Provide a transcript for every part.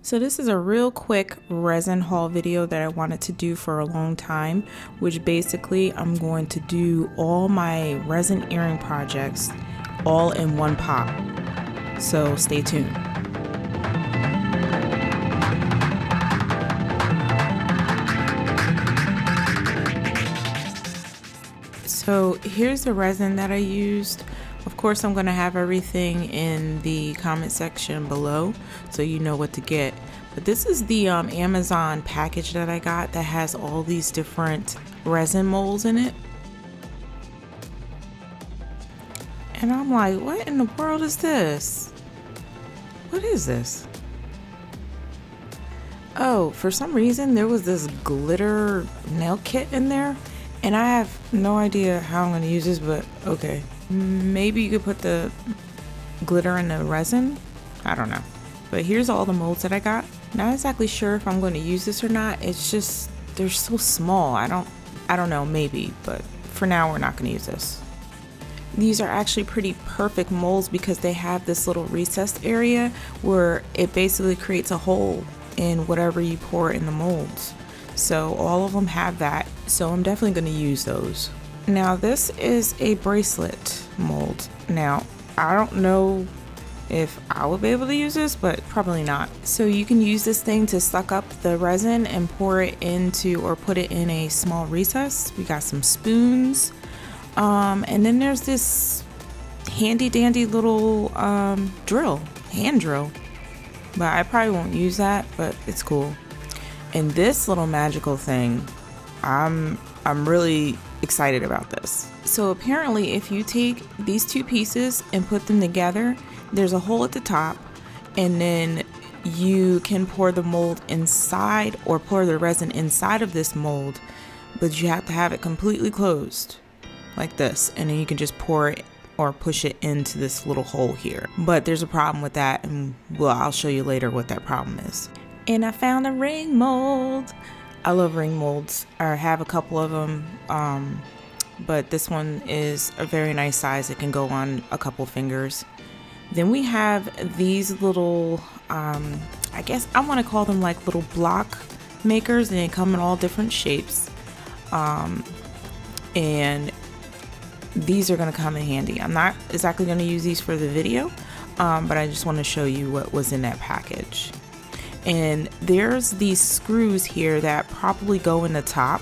So this is a real quick resin haul video that I wanted to do for a long time, which basically I'm going to do all my resin earring projects all in one pop. So stay tuned. So here's the resin that I used. Of course, I'm going to have everything in the comment section below so you know what to get. But this is the Amazon package that I got that has all these different resin molds in it. And I'm like, what in the world is this? What is this? Oh, for some reason there was this glitter nail kit in there. And I have no idea how I'm going to use this, but okay. Maybe you could put the glitter in the resin. I don't know. But here's all the molds that I got. Not exactly sure if I'm going to use this or not. It's just, they're so small. I don't know, maybe. But for now, we're not going to use this. These are actually pretty perfect molds because they have this little recessed area where it basically creates a hole in whatever you pour in the molds. So all of them have that. So I'm definitely going to use those. Now this is a bracelet mold. Now I don't know if I would be able to use this, but probably not. So you can use this thing to suck up the resin and pour it into or put it in a small recess. We got some spoons. And then there's this handy dandy little hand drill. But I probably won't use that, but it's cool. And this little magical thing, I'm really excited about this. So apparently if you take these two pieces and put them together, there's a hole at the top, and then you can pour the mold inside or pour the resin inside of this mold, but you have to have it completely closed like this, and then you can just pour it or push it into this little hole here. But there's a problem with that, and well, I'll show you later what that problem is. And I found a ring mold. I love ring molds. I have a couple of them, but this one is a very nice size. It can go on a couple fingers. Then we have these little, I guess I want to call them like little block makers, and they come in all different shapes. And these are going to come in handy. I'm not exactly going to use these for the video, but I just want to show you what was in that package. And there's these screws here that probably go in the top,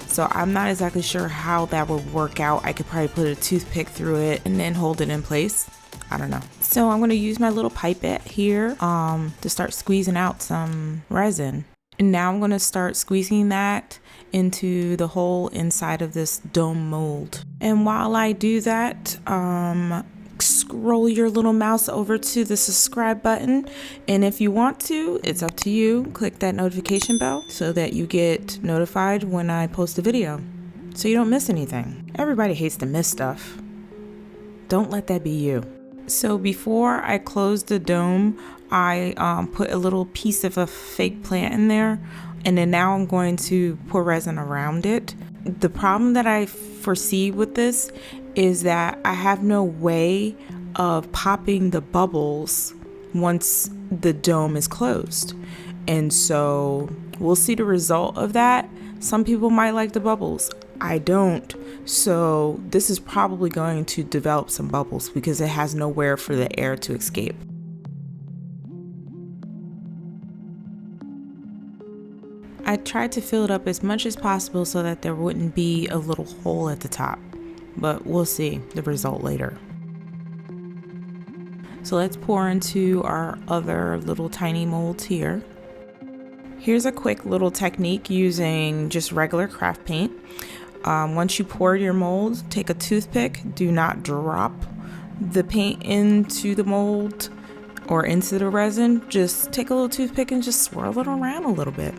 so I'm not exactly sure how that would work out. I could probably put a toothpick through it and then hold it in place. I don't know. So I'm going to use my little pipette here to start squeezing out some resin. And now I'm going to start squeezing that into the hole inside of this dome mold. And while I do that, scroll your little mouse over to the subscribe button, and if you want to, it's up to you, click that notification bell so that you get notified when I post a video so you don't miss anything. Everybody hates to miss stuff. Don't let that be you. So before I close the dome, I put a little piece of a fake plant in there, and then now I'm going to pour resin around it. The problem that I foresee with this is that I have no way of popping the bubbles once the dome is closed. And so we'll see the result of that. Some people might like the bubbles. I don't. So this is probably going to develop some bubbles because it has nowhere for the air to escape. I tried to fill it up as much as possible so that there wouldn't be a little hole at the top, but we'll see the result later. So let's pour into our other little tiny molds here. Here's a quick little technique using just regular craft paint. Once you pour your mold, take a toothpick. Do not drop the paint into the mold or into the resin. Just take a little toothpick and just swirl it around a little bit.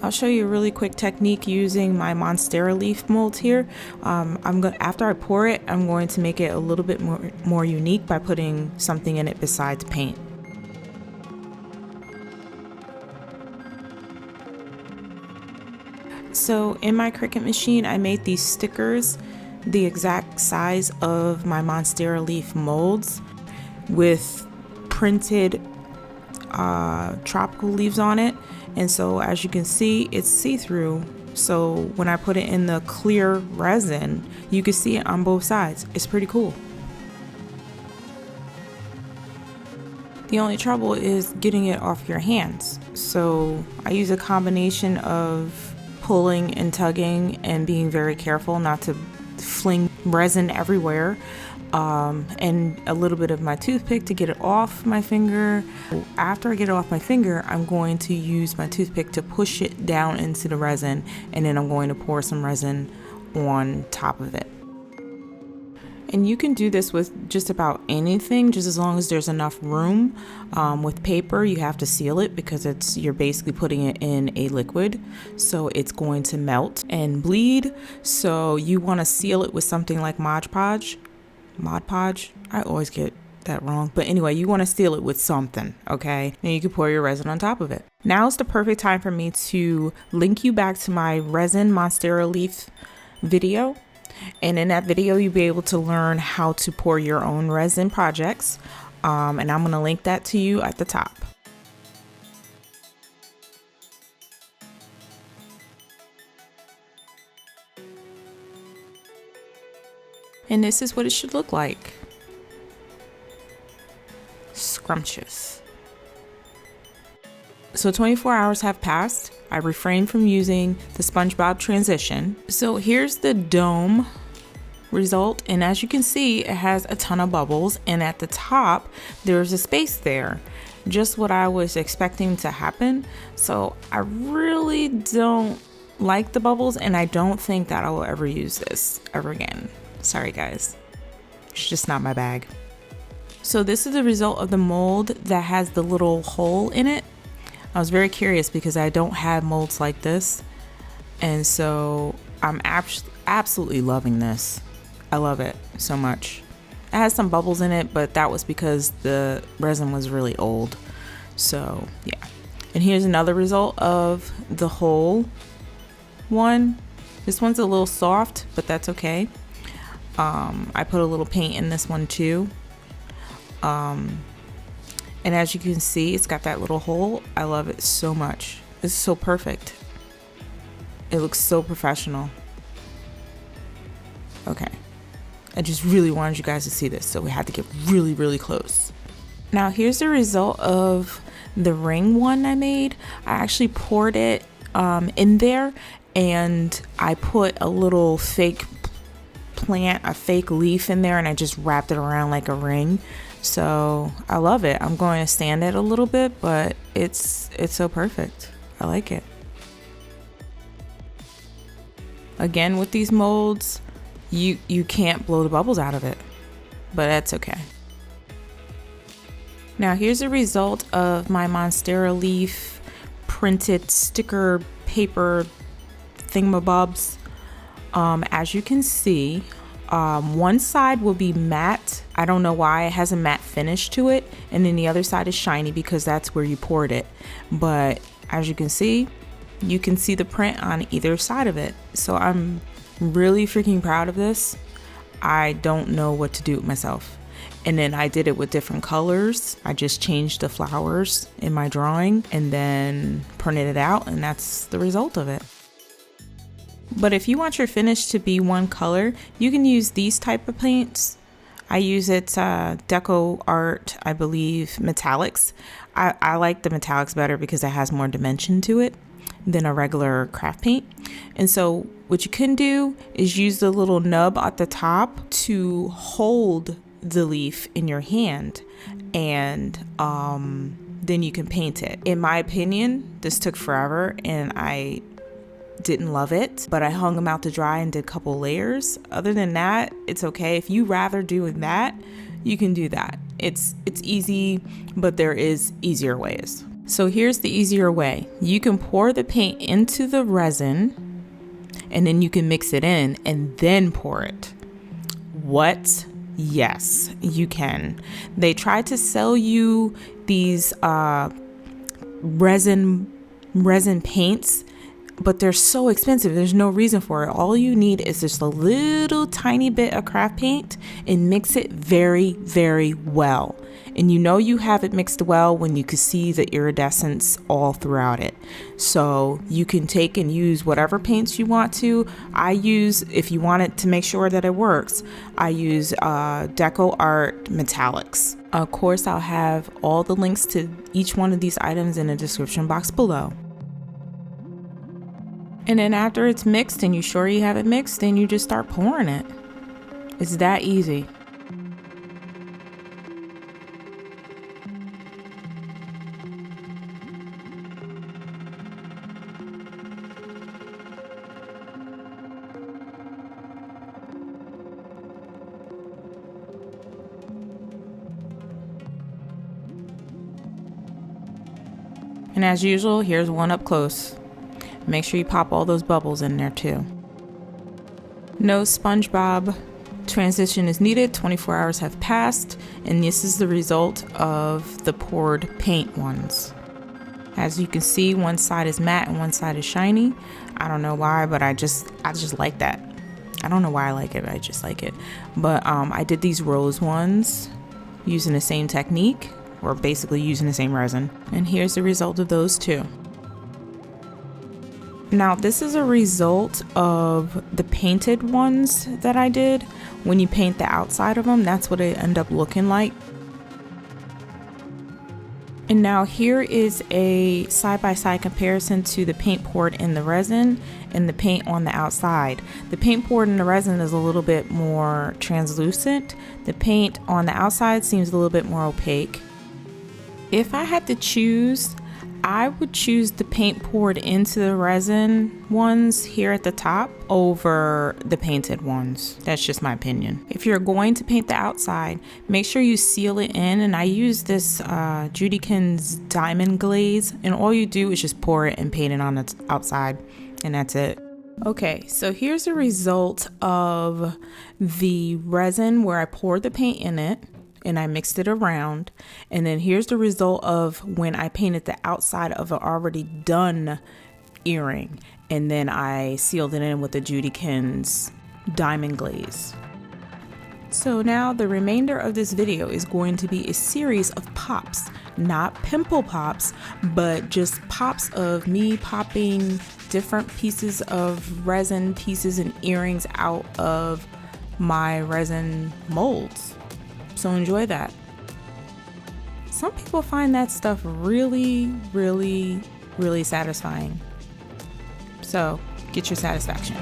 I'll show you a really quick technique using my monstera leaf molds here. After I pour it, I'm going to make it a little bit more unique by putting something in it besides paint. So in my Cricut machine, I made these stickers the exact size of my monstera leaf molds with printed tropical leaves on it. And so as you can see, it's see-through. So when I put it in the clear resin, you can see it on both sides. It's pretty cool. The only trouble is getting it off your hands. So I use a combination of pulling and tugging and being very careful not to fling resin everywhere. And a little bit of my toothpick to get it off my finger. After I get it off my finger, I'm going to use my toothpick to push it down into the resin, and then I'm going to pour some resin on top of it. And you can do this with just about anything, just as long as there's enough room. With paper, you have to seal it because you're basically putting it in a liquid, so it's going to melt and bleed. So you want to seal it with something like Mod Podge. I always get that wrong, but anyway, you want to seal it with something, okay? And you can pour your resin on top of it. Now is the perfect time for me to link you back to my resin monstera leaf video. And in that video, you'll be able to learn how to pour your own resin projects. And I'm going to link that to you at the top. And this is what it should look like. Scrumptious. So 24 hours have passed. I refrained from using the SpongeBob transition. So here's the dome result. And as you can see, it has a ton of bubbles. And at the top, there's a space there. Just what I was expecting to happen. So I really don't like the bubbles. And I don't think that I will ever use this ever again. Sorry guys, it's just not my bag. So this is the result of the mold that has the little hole in it. I was very curious because I don't have molds like this. And so I'm absolutely loving this. I love it so much. It has some bubbles in it, but that was because the resin was really old. So yeah. And here's another result of the whole one. This one's a little soft, but that's okay. I put a little paint in this one too. And as you can see, it's got that little hole. I love it so much. It's so perfect. It looks so professional. Okay. I just really wanted you guys to see this, so we had to get really, really close. Now here's the result of the ring one I made. I actually poured it in there, and I put a little fake plant, a fake leaf in there, and I just wrapped it around like a ring. So I love it. I'm going to sand it a little bit, but it's so perfect. I like it. Again, with these molds, you can't blow the bubbles out of it, but that's okay. Now here's the result of my monstera leaf printed sticker paper thingamabobs. As you can see, one side will be matte. I don't know why it has a matte finish to it, and then the other side is shiny because that's where you poured it. But as you can see the print on either side of it. So I'm really freaking proud of this. I don't know what to do with myself. And then I did it with different colors. I just changed the flowers in my drawing and then printed it out, and that's the result of it. But if you want your finish to be one color, you can use these type of paints. I use 𝔼𝔼𝕝ℎ𝔼𝕝, I believe, metallics. I like the metallics better because it has more dimension to it than a regular craft paint. And so what you can do is use the little nub at the top to hold the leaf in your hand, and then you can paint it. In my opinion, this took forever and I didn't love it, but I hung them out to dry and did a couple layers. Other than that, it's okay. If you rather doing that, you can do that. It's easy, but there is easier ways. So here's the easier way. You can pour the paint into the resin and then you can mix it in and then pour it. What? Yes, you can. They tried to sell you these resin paints, but they're so expensive. There's no reason for it. All you need is just a little tiny bit of craft paint and mix it very, very well. And you know you have it mixed well when you can see the iridescence all throughout it. So you can take and use whatever paints you want to. I use, if you want it to make sure that it works, I use ℍ𝔼𝕝 Metallics. Of course, I'll have all the links to each one of these items in the description box below. And then after it's mixed and you're sure you have it mixed, then you just start pouring it. It's that easy. And as usual, here's one up close. Make sure you pop all those bubbles in there too. No SpongeBob transition is needed. 24 hours have passed, and this is the result of the poured paint ones. As you can see, one side is matte and one side is shiny. I don't know why, but I just like that. I don't know why I like it, but I just like it. But I did these rose ones using the same technique, or basically using the same resin. And here's the result of those two. Now this is a result of the painted ones that I did. When you paint the outside of them, that's what it ended up looking like. And now here is a side-by-side comparison to the paint poured in the resin and the paint on the outside. The paint poured in the resin is a little bit more translucent. The paint on the outside seems a little bit more opaque. If I had to choose, I would choose the paint poured into the resin ones here at the top over the painted ones. That's just my opinion. If you're going to paint the outside, make sure you seal it in. And I use this ℍ𝔼𝕋 diamond glaze, and all you do is just pour it and paint it on the outside, and that's it. Okay, so here's the result of the resin where I poured the paint in it and I mixed it around. And then here's the result of when I painted the outside of an already done earring. And then I sealed it in with the ℍ𝔼𝕋 diamond glaze. So now the remainder of this video is going to be a series of pops, not pimple pops, but just pops of me popping different pieces of resin pieces and earrings out of my resin molds. So enjoy that. Some people find that stuff really, really, really satisfying. So get your satisfaction.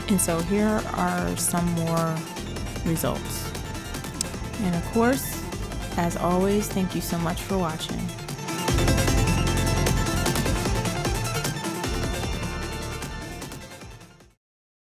And so here are some more results. And of course, as always, thank you so much for watching.